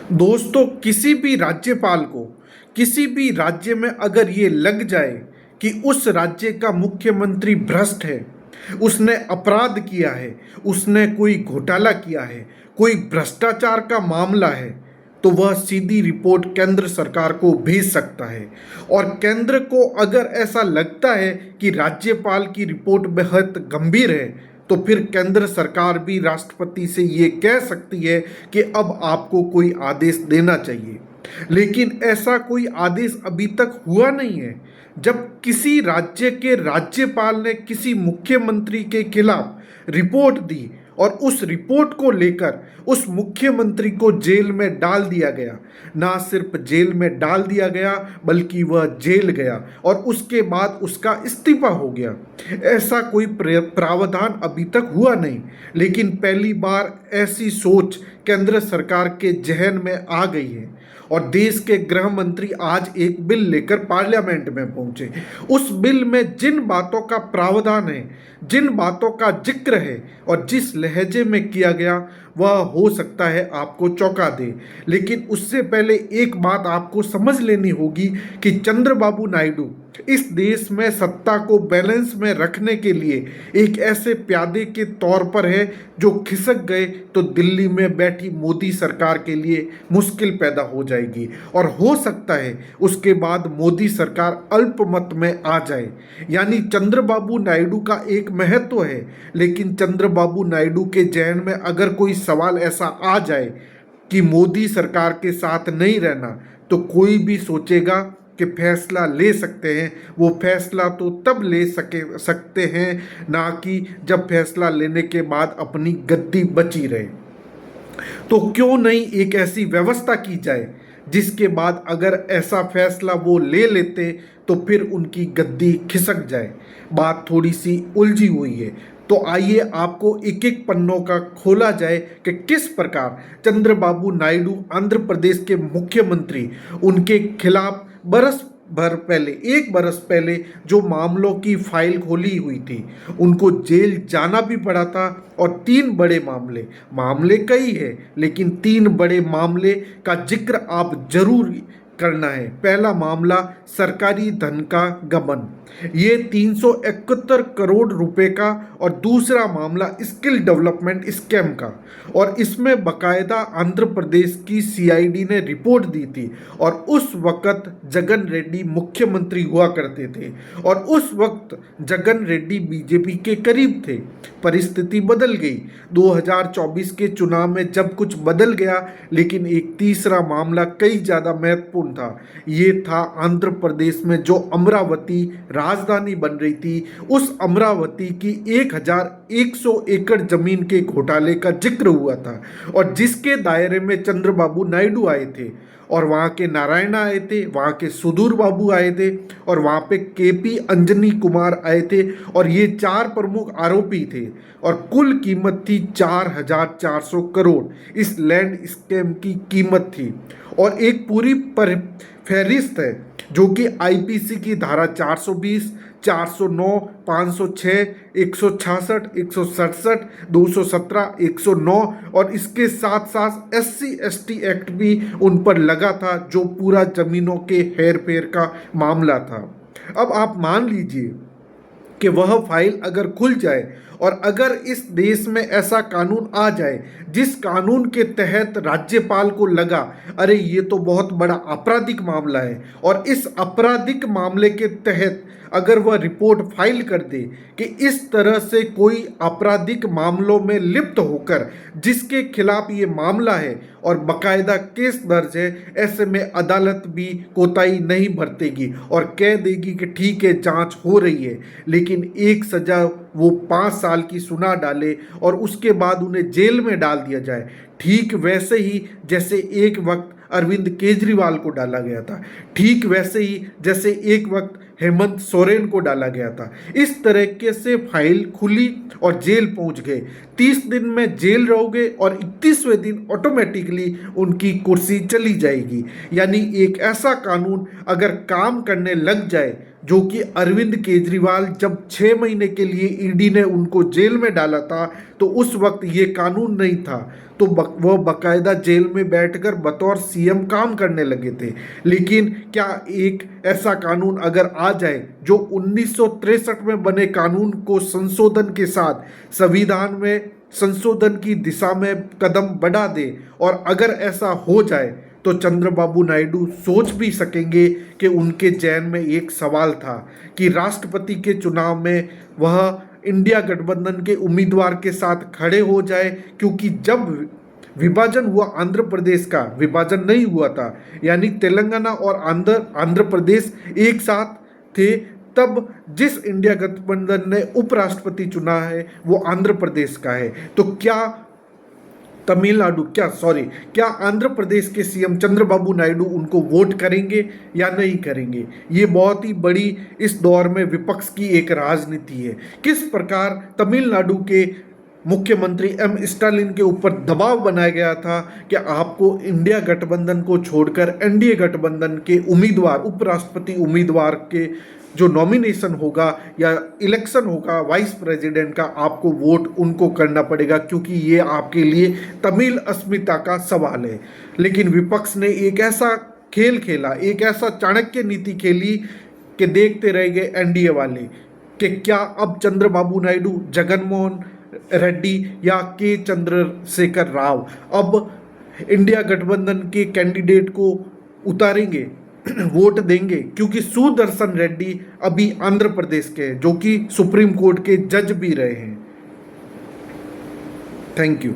दोस्तों, किसी भी राज्यपाल को किसी भी राज्य में अगर ये लग जाए कि उस राज्य का मुख्यमंत्री भ्रष्ट है, उसने अपराध किया है, उसने कोई घोटाला किया है, कोई भ्रष्टाचार का मामला है, तो वह सीधी रिपोर्ट केंद्र सरकार को भेज सकता है। और केंद्र को अगर ऐसा लगता है कि राज्यपाल की रिपोर्ट बेहद गंभीर है, तो फिर केंद्र सरकार भी राष्ट्रपति से ये कह सकती है कि अब आपको कोई आदेश देना चाहिए। लेकिन ऐसा कोई आदेश अभी तक हुआ नहीं है। जब किसी राज्य के राज्यपाल ने किसी मुख्यमंत्री के खिलाफ रिपोर्ट दी और उस रिपोर्ट को लेकर उस मुख्यमंत्री को जेल में डाल दिया गया, ना सिर्फ जेल में डाल दिया गया बल्कि वह जेल गया और उसके बाद उसका इस्तीफा हो गया। ऐसा कोई प्रावधान अभी तक हुआ नहीं, लेकिन पहली बार ऐसी सोच केंद्र सरकार के जहन में आ गई है। और देश के गृह मंत्री आज एक बिल लेकर पार्लियामेंट में पहुंचे। उस बिल में जिन बातों का प्रावधान है, जिन बातों का जिक्र है और जिस लहजे में किया गया, वह हो सकता है आपको चौंका दे। लेकिन उससे पहले एक बात आपको समझ लेनी होगी कि चंद्रबाबू नायडू इस देश में सत्ता को बैलेंस में रखने के लिए एक ऐसे प्यादे के तौर पर है जो खिसक गए तो दिल्ली में बैठी मोदी सरकार के लिए मुश्किल पैदा हो जाएगी और हो सकता है उसके बाद मोदी सरकार अल्पमत में आ जाए। यानी चंद्रबाबू नायडू का एक महत्व है, लेकिन चंद्रबाबू नायडू के जहन में अगर कोई सवाल ऐसा आ जाए कि मोदी सरकार के साथ नहीं रहना, तो कोई भी सोचेगा कि फैसला ले सकते हैं। वो फैसला तो तब ले सकते हैं ना कि जब फैसला लेने के बाद अपनी गद्दी बची रहे। तो क्यों नहीं एक ऐसी व्यवस्था की जाए जिसके बाद अगर ऐसा फैसला वो ले लेते तो फिर उनकी गद्दी खिसक जाए। बात थोड़ी सी उलझी हुई है, तो आइए आपको एक एक पन्नों का खोला जाए कि किस प्रकार चंद्रबाबू नायडू आंध्र प्रदेश के मुख्यमंत्री, उनके खिलाफ एक बरस पहले जो मामलों की फाइल खोली हुई थी, उनको जेल जाना भी पड़ा था। और तीन बड़े मामले कई है, लेकिन तीन बड़े मामले का जिक्र आप जरूर करना है। पहला मामला सरकारी धन का गबन, ये 371 करोड़ रुपए का। और दूसरा मामला स्किल डेवलपमेंट स्कैम का, और इसमें बकायदा आंध्र प्रदेश की सीआईडी ने रिपोर्ट दी थी। और उस वक्त जगन रेड्डी मुख्यमंत्री हुआ करते थे और उस वक्त जगन रेड्डी बीजेपी के करीब थे। परिस्थिति बदल गई 2024 के चुनाव में, जब कुछ बदल गया। लेकिन एक तीसरा मामला कई ज़्यादा महत्वपूर्ण था। ये था आंध्र प्रदेश में जो अमरावती राजधानी बन रही थी, उस अमरावती की 1100 एकड़ जमीन के घोटाले का जिक्र हुआ था और जिसके दायरे में चंद्रबाबू नायडू आए थे और वहाँ के नारायणा आए थे, वहाँ के सुधीर बाबू आए थे और वहाँ पे केपी अंजनी कुमार आए थे। और ये चार प्रमुख आरोपी थे और कुल कीमत थी 4400 करोड़ इस लैंड स्कैम की कीमत थी। और एक पूरी फहरिस्त है जो कि आईपीसी की धारा 420, 409, 506, 166, 167, 217, 109 और इसके साथ साथ SC/ST एक्ट भी उन पर लगा था, जो पूरा जमीनों के हेर फेर का मामला था। अब आप मान लीजिए कि वह फाइल अगर खुल जाए और अगर इस देश में ऐसा कानून आ जाए जिस कानून के तहत राज्यपाल को लगा, अरे ये तो बहुत बड़ा आपराधिक मामला है, और इस आपराधिक मामले के तहत अगर वह रिपोर्ट फाइल कर दे कि इस तरह से कोई आपराधिक मामलों में लिप्त होकर जिसके खिलाफ ये मामला है और बकायदा केस दर्ज है, ऐसे में अदालत भी कोताही नहीं बरतेगी और कह देगी कि ठीक है, जांच हो रही है, लेकिन एक सजा वो 5 साल की सुना डाले और उसके बाद उन्हें जेल में डाल दिया जाए। ठीक वैसे ही जैसे एक वक्त अरविंद केजरीवाल को डाला गया था, ठीक वैसे ही जैसे एक वक्त हेमंत सोरेन को डाला गया था। इस तरीके से फाइल खुली और जेल पहुंच गए। 30 दिन में जेल रहोगे और 31वें दिन ऑटोमेटिकली उनकी कुर्सी चली जाएगी। यानी एक ऐसा कानून अगर काम करने लग जाए, जो कि अरविंद केजरीवाल जब 6 महीने के लिए ईडी ने उनको जेल में डाला था, तो उस वक्त ये कानून नहीं था। तो वह बकायदा जेल में बैठकर बतौर सीएम काम करने लगे थे। लेकिन क्या एक ऐसा कानून अगर आ जाए जो 1963 में बने कानून को संशोधन के साथ संविधान में संशोधन की दिशा में कदम बढ़ा दे, और अगर ऐसा हो जाए तो चंद्रबाबू नायडू सोच भी सकेंगे कि उनके जहन में एक सवाल था कि राष्ट्रपति के चुनाव में वह इंडिया गठबंधन के उम्मीदवार के साथ खड़े हो जाए, क्योंकि जब विभाजन हुआ, आंध्र प्रदेश का विभाजन नहीं हुआ था, यानी तेलंगाना और आंध्र प्रदेश एक साथ थे, तब जिस इंडिया गठबंधन ने उपराष्ट्रपति चुना है वो आंध्र प्रदेश का है। तो क्या आंध्र प्रदेश के सीएम चंद्रबाबू नायडू उनको वोट करेंगे या नहीं करेंगे? ये बहुत ही बड़ी इस दौर में विपक्ष की एक राजनीति है। किस प्रकार तमिलनाडु के मुख्यमंत्री एम स्टालिन के ऊपर दबाव बनाया गया था कि आपको इंडिया गठबंधन को छोड़कर एनडीए गठबंधन के उम्मीदवार, उपराष्ट्रपति उम्मीदवार के जो नॉमिनेशन होगा या इलेक्शन होगा वाइस प्रेसिडेंट का, आपको वोट उनको करना पड़ेगा, क्योंकि ये आपके लिए तमिल अस्मिता का सवाल है। लेकिन विपक्ष ने एक ऐसा खेल खेला, एक ऐसा चाणक्य नीति खेली कि देखते रह गए एनडीए वाले कि क्या अब चंद्रबाबू नायडू, जगनमोहन रेड्डी या के चंद्रशेखर राव अब इंडिया गठबंधन के कैंडिडेट को उतारेंगे, वोट देंगे, क्योंकि सुदर्शन रेड्डी अभी आंध्र प्रदेश के हैं, जो कि सुप्रीम कोर्ट के जज भी रहे हैं। Thank you.